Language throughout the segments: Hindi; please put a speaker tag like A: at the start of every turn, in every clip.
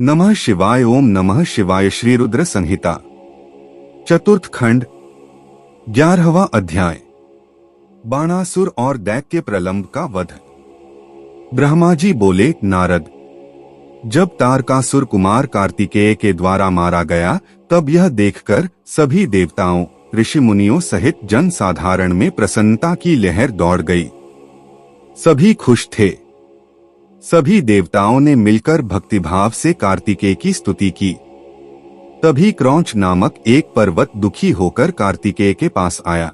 A: नमः शिवाय। ओम नमः शिवाय। श्री रुद्र संहिता चतुर्थ खंड 11वां अध्याय। बाणासुर और दैत्य प्रलंब का वध। ब्रह्मा जी बोले, नारद, जब तारकासुर कुमार कार्तिकेय के द्वारा मारा गया तब यह देखकर सभी देवताओं, ऋषि मुनियों सहित जन साधारण में प्रसन्नता की लहर दौड़ गई। सभी खुश थे। सभी देवताओं ने मिलकर भक्तिभाव से कार्तिकेय की स्तुति की। तभी क्रौंच नामक एक पर्वत दुखी होकर कार्तिकेय के पास आया।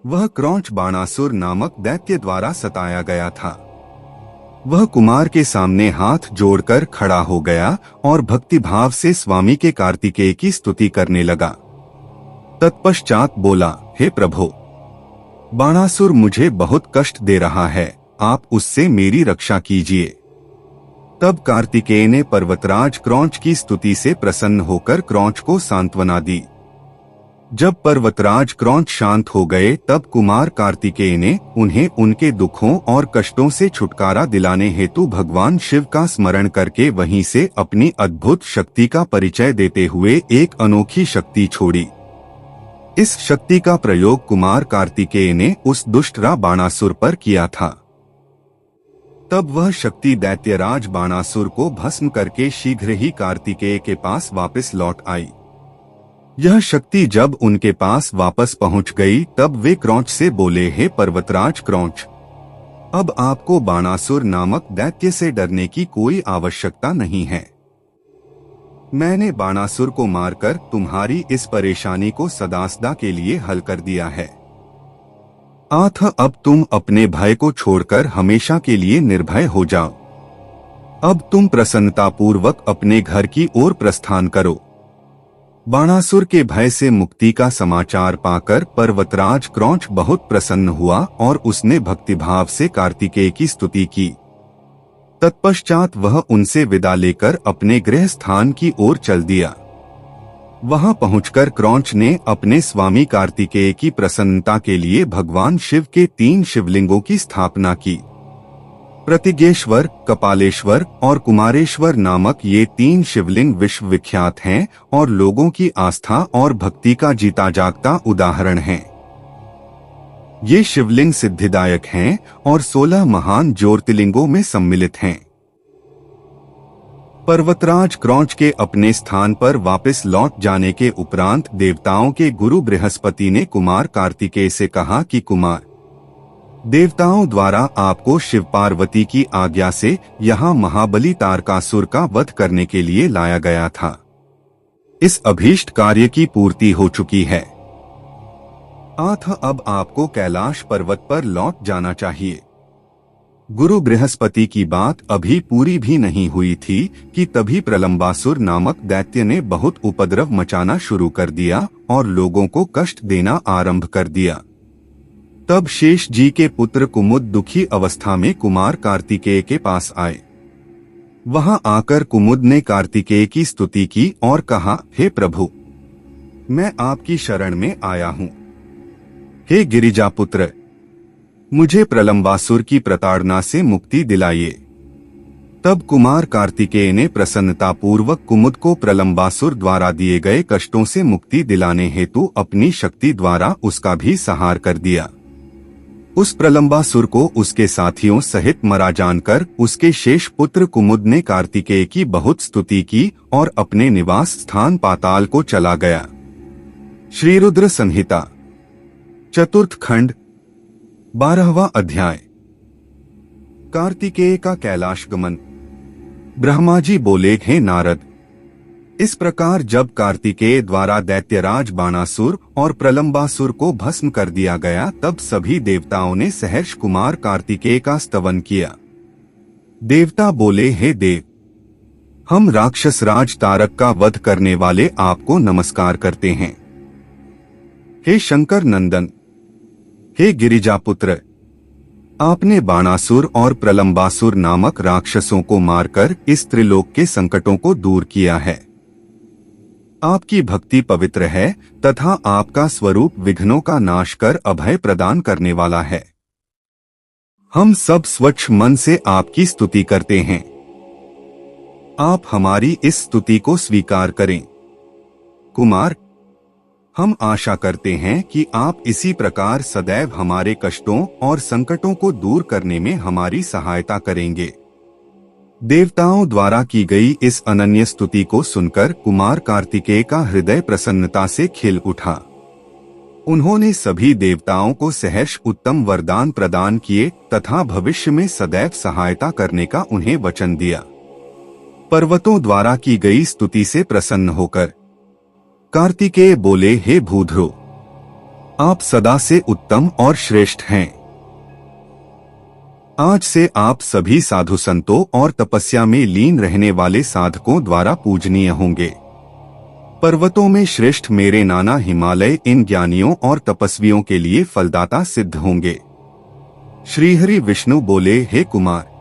A: वह क्रौंच बाणासुर नामक दैत्य द्वारा सताया गया था। वह कुमार के सामने हाथ जोड़कर खड़ा हो गया और भक्तिभाव से स्वामी के कार्तिकेय की स्तुति करने लगा। तत्पश्चात बोला, हे प्रभु, बाणासुर मुझे बहुत कष्ट दे रहा है, आप उससे मेरी रक्षा कीजिए। तब कार्तिकेय ने पर्वतराज क्रौंच की स्तुति से प्रसन्न होकर क्रौंच को सांत्वना दी। जब पर्वतराज क्रौंच शांत हो गए तब कुमार कार्तिकेय ने उन्हें उनके दुखों और कष्टों से छुटकारा दिलाने हेतु भगवान शिव का स्मरण करके वहीं से अपनी अद्भुत शक्ति का परिचय देते हुए एक अनोखी शक्ति छोड़ी। इस शक्ति का प्रयोग कुमार कार्तिकेय ने उस दुष्ट बाणासुर पर किया था। तब वह शक्ति दैत्यराज बाणासुर को भस्म करके शीघ्र ही कार्तिकेय के पास वापस लौट आई। यह शक्ति जब उनके पास वापस पहुंच गई तब वे क्रौंच से बोले, हे पर्वतराज क्रौंच, अब आपको बाणासुर नामक दैत्य से डरने की कोई आवश्यकता नहीं है। मैंने बाणासुर को मारकर तुम्हारी इस परेशानी को सदासदा के लिए हल कर दिया है। अब तुम अपने भय को छोड़कर हमेशा के लिए निर्भय हो जाओ। अब तुम प्रसन्नतापूर्वक अपने घर की ओर प्रस्थान करो। बाणासुर के भय से मुक्ति का समाचार पाकर पर्वतराज क्रौंच बहुत प्रसन्न हुआ और उसने भक्तिभाव से कार्तिकेय की स्तुति की। तत्पश्चात वह उनसे विदा लेकर अपने गृह स्थान की ओर चल दिया। वहां पहुंचकर क्रौंच ने अपने स्वामी कार्तिकेय की प्रसन्नता के लिए भगवान शिव के 3 शिवलिंगों की स्थापना की। प्रतिज्ञेश्वर, कपालेश्वर और कुमारेश्वर नामक ये 3 शिवलिंग विश्व विख्यात हैं और लोगों की आस्था और भक्ति का जीता जागता उदाहरण हैं। ये शिवलिंग सिद्धिदायक हैं और 16 महान ज्योतिर्लिंगों में सम्मिलित हैं। पर्वतराज क्रौंच के अपने स्थान पर वापस लौट जाने के उपरांत देवताओं के गुरु बृहस्पति ने कुमार कार्तिकेय से कहा कि कुमार, देवताओं द्वारा आपको शिव पार्वती की आज्ञा से यहाँ महाबली तारकासुर का वध करने के लिए लाया गया था। इस अभीष्ट कार्य की पूर्ति हो चुकी है। अब आपको कैलाश पर्वत पर लौट जाना चाहिए। गुरु बृहस्पति की बात अभी पूरी भी नहीं हुई थी कि तभी प्रलंबासुर नामक दैत्य ने बहुत उपद्रव मचाना शुरू कर दिया और लोगों को कष्ट देना आरंभ कर दिया। तब शेष जी के पुत्र कुमुद दुखी अवस्था में कुमार कार्तिकेय के पास आए। वहां आकर कुमुद ने कार्तिकेय की स्तुति की और कहा, हे प्रभु, मैं आपकी शरण में आया हूँ। हे गिरिजा पुत्र, मुझे प्रलंबासुर की प्रताड़ना से मुक्ति दिलाइए। तब कुमार कार्तिकेय ने प्रसन्नतापूर्वक कुमुद को प्रलंबासुर द्वारा दिए गए कष्टों से मुक्ति दिलाने हेतु अपनी शक्ति द्वारा उसका भी संहार कर दिया। उस प्रलंबासुर को उसके साथियों सहित मरा जानकर उसके शेष पुत्र कुमुद ने कार्तिकेय की बहुत स्तुति की और अपने निवास स्थान पाताल को चला गया। श्री रुद्र संहिता चतुर्थ खंड 12वां अध्याय। कार्तिकेय का कैलाश गमन। ब्रह्मा जी बोले, हे नारद, इस प्रकार जब कार्तिकेय द्वारा दैत्यराज बाणासुर और प्रलंबासुर को भस्म कर दिया गया तब सभी देवताओं ने सहर्ष कुमार कार्तिकेय का स्तवन किया। देवता बोले, हे देव, हम राक्षस राज तारक का वध करने वाले आपको नमस्कार करते हैं। हे शंकर नंदन, हे गिरिजा पुत्र, आपने बाणासुर और प्रलंबासुर नामक राक्षसों को मारकर इस त्रिलोक के संकटों को दूर किया है। आपकी भक्ति पवित्र है तथा आपका स्वरूप विघ्नों का नाश कर अभय प्रदान करने वाला है। हम सब स्वच्छ मन से आपकी स्तुति करते हैं। आप हमारी इस स्तुति को स्वीकार करें। कुमार, हम आशा करते हैं कि आप इसी प्रकार सदैव हमारे कष्टों और संकटों को दूर करने में हमारी सहायता करेंगे। देवताओं द्वारा की गई इस अनन्य स्तुति को सुनकर कुमार कार्तिकेय का हृदय प्रसन्नता से खिल उठा। उन्होंने सभी देवताओं को सहर्ष उत्तम वरदान प्रदान किए तथा भविष्य में सदैव सहायता करने का उन्हें वचन दिया। पर्वतों द्वारा की गई स्तुति से प्रसन्न होकर कार्तिकेय बोले, हे भूधरो, आप सदा से उत्तम और श्रेष्ठ हैं। आज से आप सभी साधु संतों और तपस्या में लीन रहने वाले साधकों द्वारा पूजनीय होंगे। पर्वतों में श्रेष्ठ मेरे नाना हिमालय इन ज्ञानियों और तपस्वियों के लिए फलदाता सिद्ध होंगे। श्रीहरि विष्णु बोले, हे कुमार,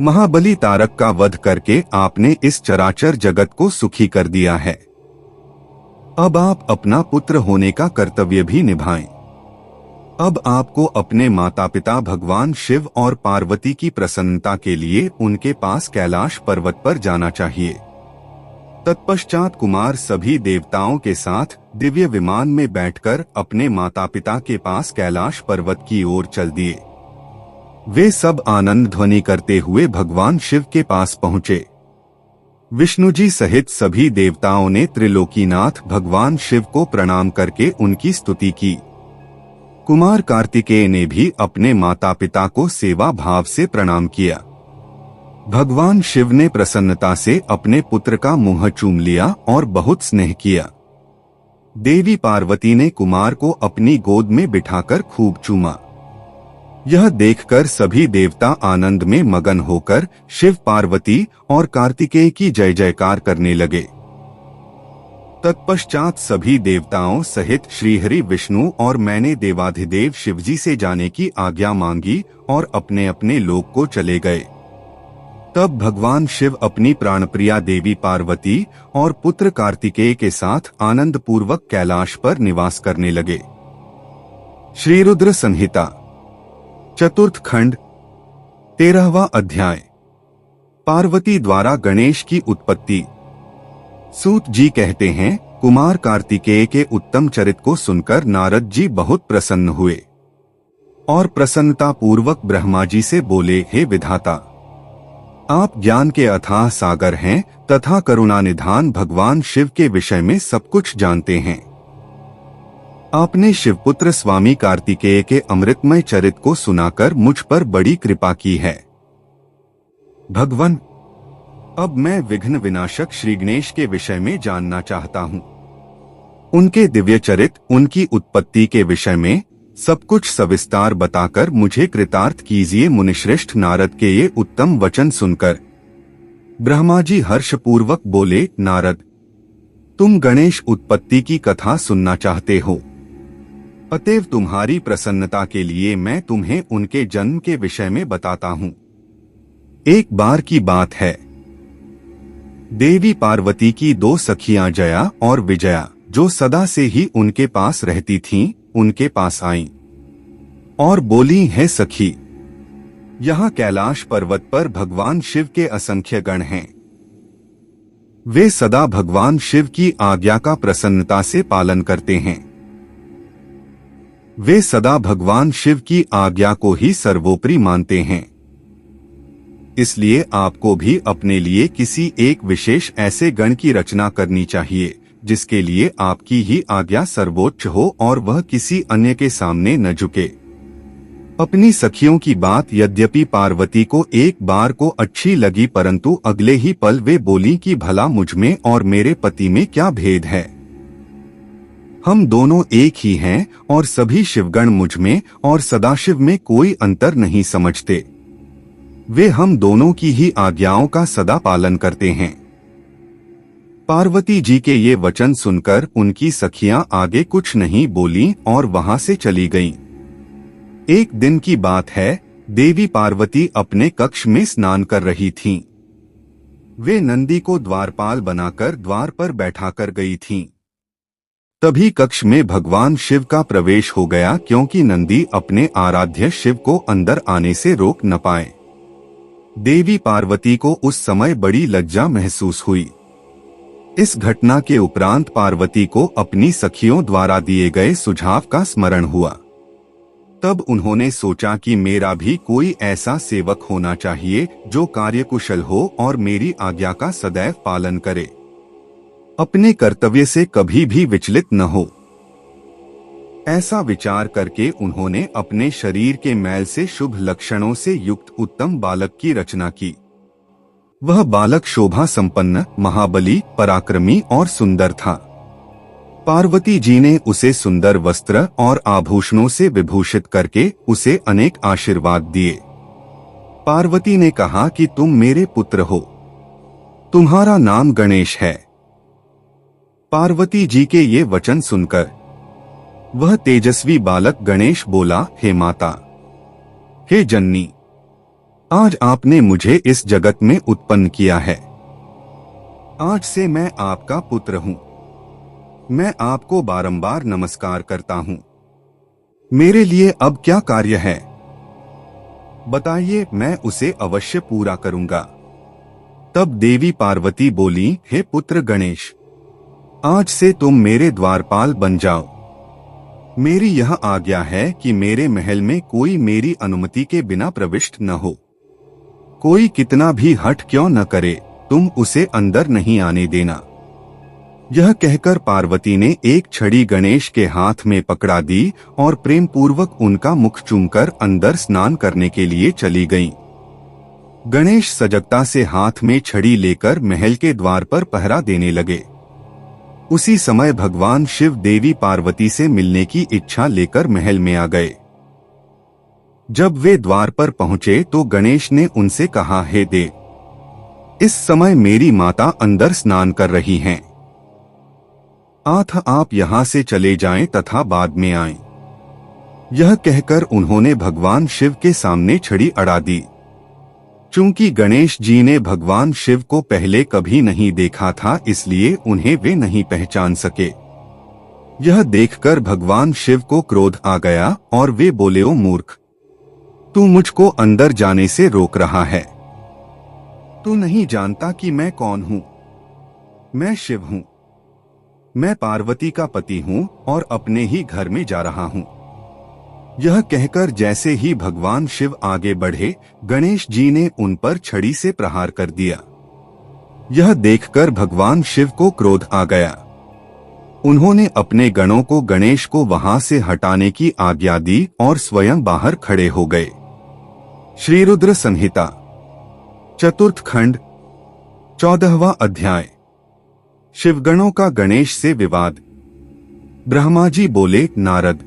A: महाबली तारक का वध करके आपने इस चराचर जगत को सुखी कर दिया है। अब आप अपना पुत्र होने का कर्तव्य भी निभाएं। अब आपको अपने माता पिता भगवान शिव और पार्वती की प्रसन्नता के लिए उनके पास कैलाश पर्वत पर जाना चाहिए। तत्पश्चात कुमार सभी देवताओं के साथ दिव्य विमान में बैठकर अपने माता पिता के पास कैलाश पर्वत की ओर चल दिए। वे सब आनंद ध्वनि करते हुए भगवान शिव के पास पहुंचे। विष्णु जी सहित सभी देवताओं ने त्रिलोकीनाथ भगवान शिव को प्रणाम करके उनकी स्तुति की। कुमार कार्तिकेय ने भी अपने माता पिता को सेवा भाव से प्रणाम किया। भगवान शिव ने प्रसन्नता से अपने पुत्र का मुंह चूम लिया और बहुत स्नेह किया। देवी पार्वती ने कुमार को अपनी गोद में बिठाकर खूब चूमा। यह देखकर सभी देवता आनंद में मगन होकर शिव, पार्वती और कार्तिकेय की जय जयकार करने लगे। तत्पश्चात सभी देवताओं सहित श्रीहरि विष्णु और मैंने देवाधिदेव शिवजी से जाने की आज्ञा मांगी और अपने अपने लोक को चले गए। तब भगवान शिव अपनी प्राणप्रिया देवी पार्वती और पुत्र कार्तिकेय के साथ आनंद पूर्वक कैलाश पर निवास करने लगे। श्री रुद्र संहिता चतुर्थ खंड 13वां अध्याय। पार्वती द्वारा गणेश की उत्पत्ति। सूत जी कहते हैं, कुमार कार्तिकेय के उत्तम चरित्र को सुनकर नारद जी बहुत प्रसन्न हुए और प्रसन्नता पूर्वक ब्रह्मा जी से बोले, हे विधाता, आप ज्ञान के अथाह सागर हैं तथा करुणानिधान भगवान शिव के विषय में सब कुछ जानते हैं। आपने शिवपुत्र स्वामी कार्तिकेय के अमृतमय चरित्र को सुनाकर मुझ पर बड़ी कृपा की है। भगवान, अब मैं विघ्न विनाशक श्री गणेश के विषय में जानना चाहता हूँ। उनके दिव्य चरित्र, उनकी उत्पत्ति के विषय में सब कुछ सविस्तार बताकर मुझे कृतार्थ कीजिए। मुनिश्रेष्ठ नारद के ये उत्तम वचन सुनकर ब्रह्मा जी हर्षपूर्वक बोले, नारद, तुम गणेश उत्पत्ति की कथा सुनना चाहते हो, अतएव तुम्हारी प्रसन्नता के लिए मैं तुम्हें उनके जन्म के विषय में बताता हूँ। एक बार की बात है, देवी पार्वती की दो सखियां जया और विजया, जो सदा से ही उनके पास रहती थीं, उनके पास आईं और बोली, है सखी, यहाँ कैलाश पर्वत पर भगवान शिव के असंख्य गण हैं। वे सदा भगवान शिव की आज्ञा का प्रसन्नता से पालन करते हैं। वे सदा भगवान शिव की आज्ञा को ही सर्वोपरि मानते हैं। इसलिए आपको भी अपने लिए किसी एक विशेष ऐसे गण की रचना करनी चाहिए जिसके लिए आपकी ही आज्ञा सर्वोच्च हो और वह किसी अन्य के सामने न झुके। अपनी सखियों की बात यद्यपि पार्वती को एक बार को अच्छी लगी, परंतु अगले ही पल वे बोली कि भला मुझमें और मेरे पति में क्या भेद है। हम दोनों एक ही हैं और सभी शिवगण मुझमें और सदाशिव में कोई अंतर नहीं समझते। वे हम दोनों की ही आज्ञाओं का सदा पालन करते हैं। पार्वती जी के ये वचन सुनकर उनकी सखियां आगे कुछ नहीं बोलीं और वहां से चली गईं। एक दिन की बात है, देवी पार्वती अपने कक्ष में स्नान कर रही थीं। वे नंदी को द्वारपाल बनाकर द्वार पर बैठा कर गई थीं। तभी कक्ष में भगवान शिव का प्रवेश हो गया, क्योंकि नंदी अपने आराध्य शिव को अंदर आने से रोक न पाए। देवी पार्वती को उस समय बड़ी लज्जा महसूस हुई। इस घटना के उपरांत पार्वती को अपनी सखियों द्वारा दिए गए सुझाव का स्मरण हुआ। तब उन्होंने सोचा कि मेरा भी कोई ऐसा सेवक होना चाहिए जो कार्यकुशल हो और मेरी आज्ञा का सदैव पालन करे, अपने कर्तव्य से कभी भी विचलित न हो। ऐसा विचार करके उन्होंने अपने शरीर के मैल से शुभ लक्षणों से युक्त उत्तम बालक की रचना की। वह बालक शोभा संपन्न, महाबली, पराक्रमी और सुंदर था। पार्वती जी ने उसे सुंदर वस्त्र और आभूषणों से विभूषित करके उसे अनेक आशीर्वाद दिए। पार्वती ने कहा कि तुम मेरे पुत्र हो, तुम्हारा नाम गणेश है। पार्वती जी के ये वचन सुनकर वह तेजस्वी बालक गणेश बोला, हे माता, हे जननी, आज आपने मुझे इस जगत में उत्पन्न किया है। आज से मैं आपका पुत्र हूं। मैं आपको बारंबार नमस्कार करता हूं। मेरे लिए अब क्या कार्य है बताइए, मैं उसे अवश्य पूरा करूंगा। तब देवी पार्वती बोली, हे पुत्र गणेश, आज से तुम मेरे द्वारपाल बन जाओ। मेरी यह आज्ञा है कि मेरे महल में कोई मेरी अनुमति के बिना प्रविष्ट न हो। कोई कितना भी हठ क्यों न करे, तुम उसे अंदर नहीं आने देना। यह कहकर पार्वती ने एक छड़ी गणेश के हाथ में पकड़ा दी और प्रेम पूर्वक उनका मुख चूमकर अंदर स्नान करने के लिए चली गईं। गणेश सजगता से हाथ में छड़ी लेकर महल के द्वार पर पहरा देने लगे। उसी समय भगवान शिव देवी पार्वती से मिलने की इच्छा लेकर महल में आ गए। जब वे द्वार पर पहुंचे तो गणेश ने उनसे कहा, हे देव, इस समय मेरी माता अंदर स्नान कर रही हैं। आप यहां से चले जाएं तथा बाद में आएं। यह कहकर उन्होंने भगवान शिव के सामने छड़ी अड़ा दी। चूंकि गणेश जी ने भगवान शिव को पहले कभी नहीं देखा था, इसलिए उन्हें वे नहीं पहचान सके। यह देखकर भगवान शिव को क्रोध आ गया और वे बोले, ओ मूर्ख, तू मुझको अंदर जाने से रोक रहा है। तू नहीं जानता कि मैं कौन हूं। मैं शिव हूं। मैं पार्वती का पति हूं और अपने ही घर में जा रहा हूं। यह कहकर जैसे ही भगवान शिव आगे बढ़े, गणेश जी ने उन पर छड़ी से प्रहार कर दिया। यह देखकर भगवान शिव को क्रोध आ गया। उन्होंने अपने गणों को गणेश को वहां से हटाने की आज्ञा दी और स्वयं बाहर खड़े हो गए। श्री रुद्र संहिता चतुर्थ खंड 14वां अध्याय। शिवगणों का गणेश से विवाद। ब्रह्मा जी बोले, नारद,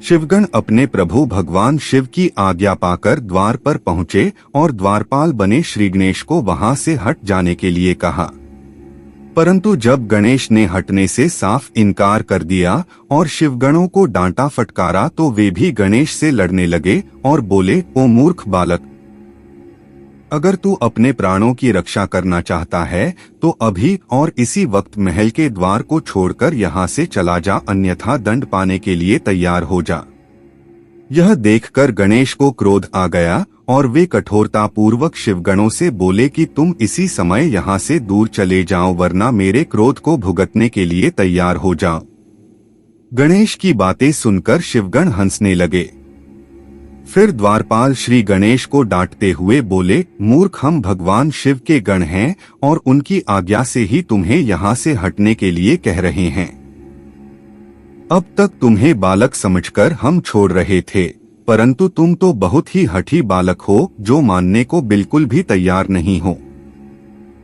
A: शिवगण अपने प्रभु भगवान शिव की आज्ञा पाकर द्वार पर पहुंचे और द्वारपाल बने श्री गणेश को वहां से हट जाने के लिए कहा। परंतु जब गणेश ने हटने से साफ इनकार कर दिया और शिवगणों को डांटा फटकारा तो वे भी गणेश से लड़ने लगे और बोले, ओ मूर्ख बालक, अगर तू अपने प्राणों की रक्षा करना चाहता है तो अभी और इसी वक्त महल के द्वार को छोड़कर यहाँ से चला जा, अन्यथा दंड पाने के लिए तैयार हो जा। यह देखकर गणेश को क्रोध आ गया और वे कठोरता पूर्वक शिवगणों से बोले कि तुम इसी समय यहाँ से दूर चले जाओ, वरना मेरे क्रोध को भुगतने के लिए तैयार हो जाओ। गणेश की बातें सुनकर शिवगण हंसने लगे। फिर द्वारपाल श्री गणेश को डांटते हुए बोले, मूर्ख, हम भगवान शिव के गण हैं और उनकी आज्ञा से ही तुम्हें यहाँ से हटने के लिए कह रहे हैं। अब तक तुम्हें बालक समझकर हम छोड़ रहे थे, परंतु तुम तो बहुत ही हठी बालक हो जो मानने को बिल्कुल भी तैयार नहीं हो।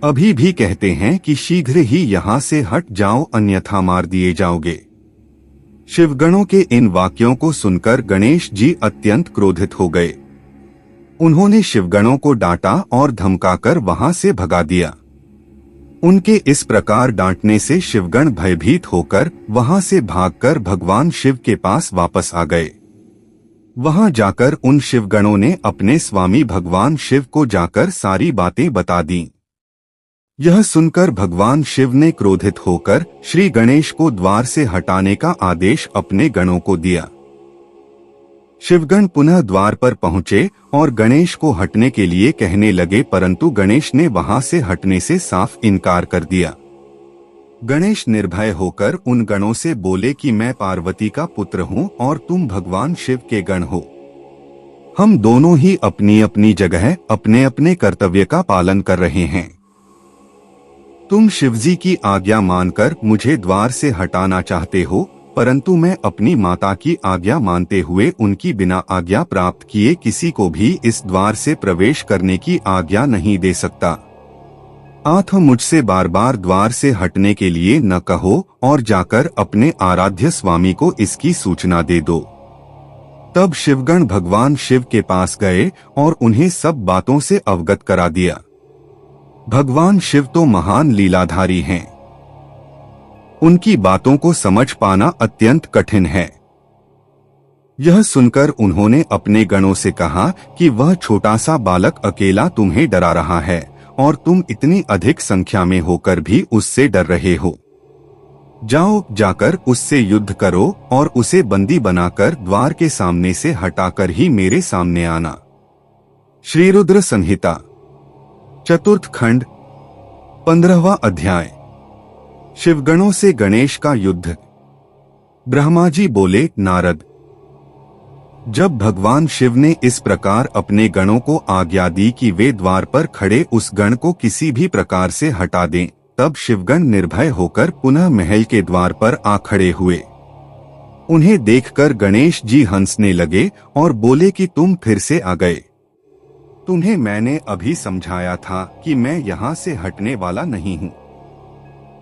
A: अभी भी कहते हैं कि शीघ्र ही यहाँ से हट जाओ, अन्यथा मार दिए जाओगे। शिवगणों के इन वाक्यों को सुनकर गणेश जी अत्यंत क्रोधित हो गए। उन्होंने शिवगणों को डांटा और धमकाकर वहां से भगा दिया। उनके इस प्रकार डांटने से शिवगण भयभीत होकर वहां से भागकर भगवान शिव के पास वापस आ गए। वहां जाकर उन शिवगणों ने अपने स्वामी भगवान शिव को जाकर सारी बातें बता दीं। यह सुनकर भगवान शिव ने क्रोधित होकर श्री गणेश को द्वार से हटाने का आदेश अपने गणों को दिया। शिवगण पुनः द्वार पर पहुंचे और गणेश को हटने के लिए कहने लगे, परंतु गणेश ने वहां से हटने से साफ इनकार कर दिया। गणेश निर्भय होकर उन गणों से बोले कि मैं पार्वती का पुत्र हूं और तुम भगवान शिव के गण हो। हम दोनों ही अपनी अपनी जगह अपने अपने कर्तव्य का पालन कर रहे हैं। तुम शिवजी की आज्ञा मानकर मुझे द्वार से हटाना चाहते हो, परंतु मैं अपनी माता की आज्ञा मानते हुए उनकी बिना आज्ञा प्राप्त किए किसी को भी इस द्वार से प्रवेश करने की आज्ञा नहीं दे सकता। आठ मुझसे बार बार द्वार से हटने के लिए न कहो और जाकर अपने आराध्य स्वामी को इसकी सूचना दे दो। तब शिवगण भगवान शिव के पास गए और उन्हें सब बातों से अवगत करा दिया। भगवान शिव तो महान लीलाधारी हैं। उनकी बातों को समझ पाना अत्यंत कठिन है। यह सुनकर उन्होंने अपने गणों से कहा कि वह छोटा सा बालक अकेला तुम्हें डरा रहा है और तुम इतनी अधिक संख्या में होकर भी उससे डर रहे हो। जाओ, जाकर उससे युद्ध करो और उसे बंदी बनाकर द्वार के सामने से हटाकर ही मेरे सामने आना। श्री रुद्र संहिता चतुर्थ खंड 15वां अध्याय। शिवगणों से गणेश का युद्ध। ब्रह्मा जी बोले, नारद, जब भगवान शिव ने इस प्रकार अपने गणों को आज्ञा दी कि वे द्वार पर खड़े उस गण को किसी भी प्रकार से हटा दें, तब शिवगण निर्भय होकर पुनः महल के द्वार पर आ खड़े हुए। उन्हें देखकर गणेश जी हंसने लगे और बोले कि तुम फिर से आ गए। तुम्हें मैंने अभी समझाया था कि मैं यहाँ से हटने वाला नहीं हूँ।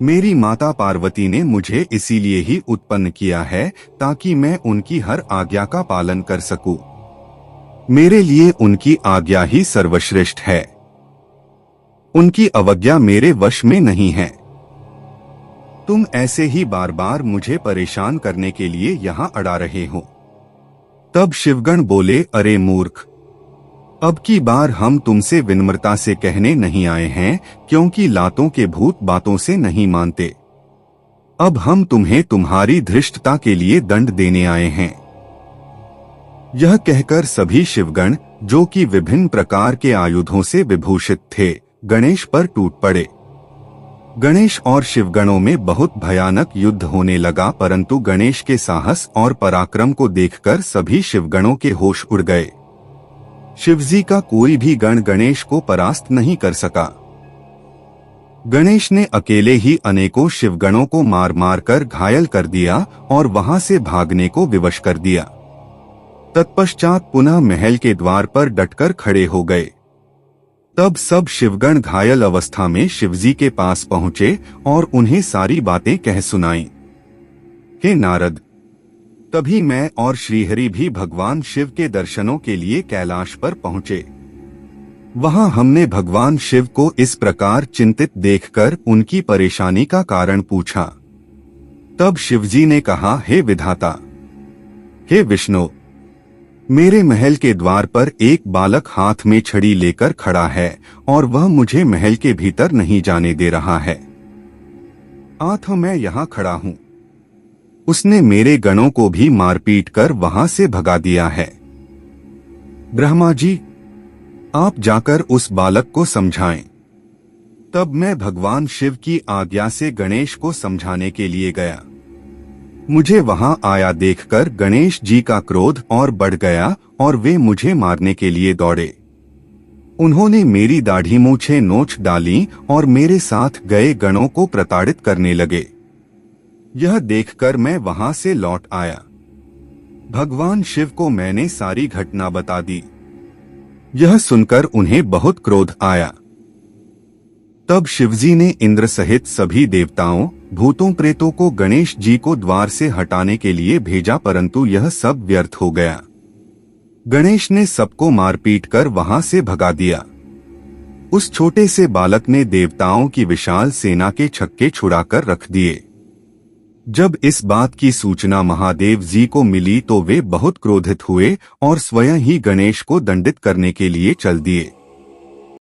A: मेरी माता पार्वती ने मुझे इसीलिए ही उत्पन्न किया है ताकि मैं उनकी हर आज्ञा का पालन कर सकूं। मेरे लिए उनकी आज्ञा ही सर्वश्रेष्ठ है। उनकी अवज्ञा मेरे वश में नहीं है। तुम ऐसे ही बार बार मुझे परेशान करने के लिए यहाँ अड़ा रहे हो। तब शिवगण बोले, अरे मूर्ख, अब की बार हम तुमसे विनम्रता से कहने नहीं आए हैं, क्योंकि लातों के भूत बातों से नहीं मानते। अब हम तुम्हें तुम्हारी धृष्टता के लिए दंड देने आए हैं। यह कहकर सभी शिवगण, जो कि विभिन्न प्रकार के आयुधों से विभूषित थे, गणेश पर टूट पड़े। गणेश और शिवगणों में बहुत भयानक युद्ध होने लगा, परंतु गणेश के साहस और पराक्रम को देखकर सभी शिवगणों के होश उड़ गए। शिवजी का कोई भी गण गणेश को परास्त नहीं कर सका। गणेश ने अकेले ही अनेकों शिवगणों को मार मार कर घायल कर दिया और वहां से भागने को विवश कर दिया। तत्पश्चात पुनः महल के द्वार पर डटकर खड़े हो गए। तब सब शिवगण घायल अवस्था में शिवजी के पास पहुंचे और उन्हें सारी बातें कह सुनाईं। हे नारद, तभी मैं और श्रीहरि भी भगवान शिव के दर्शनों के लिए कैलाश पर पहुंचे। वहां हमने भगवान शिव को इस प्रकार चिंतित देखकर उनकी परेशानी का कारण पूछा। तब शिवजी ने कहा, हे विधाता, हे विष्णु, मेरे महल के द्वार पर एक बालक हाथ में छड़ी लेकर खड़ा है और वह मुझे महल के भीतर नहीं जाने दे रहा है। आठ मैं यहाँ खड़ा हूँ। उसने मेरे गणों को भी मारपीट कर वहां से भगा दिया है। ब्रह्मा जी, आप जाकर उस बालक को समझाएं। तब मैं भगवान शिव की आज्ञा से गणेश को समझाने के लिए गया। मुझे वहां आया देखकर गणेश जी का क्रोध और बढ़ गया और वे मुझे मारने के लिए दौड़े। उन्होंने मेरी दाढ़ी मूछें नोच डाली और मेरे साथ गए गणों को प्रताड़ित करने लगे। यह देखकर मैं वहां से लौट आया। भगवान शिव को मैंने सारी घटना बता दी। यह सुनकर उन्हें बहुत क्रोध आया। तब शिवजी ने इंद्र सहित सभी देवताओं, भूतों, प्रेतों को गणेश जी को द्वार से हटाने के लिए भेजा, परंतु यह सब व्यर्थ हो गया। गणेश ने सबको मारपीट कर वहां से भगा दिया। उस छोटे से बालक ने देवताओं की विशाल सेना के छक्के छुड़ाकर रख दिए। जब इस बात की सूचना महादेव जी को मिली तो वे बहुत क्रोधित हुए और स्वयं ही गणेश को दंडित करने के लिए चल दिए।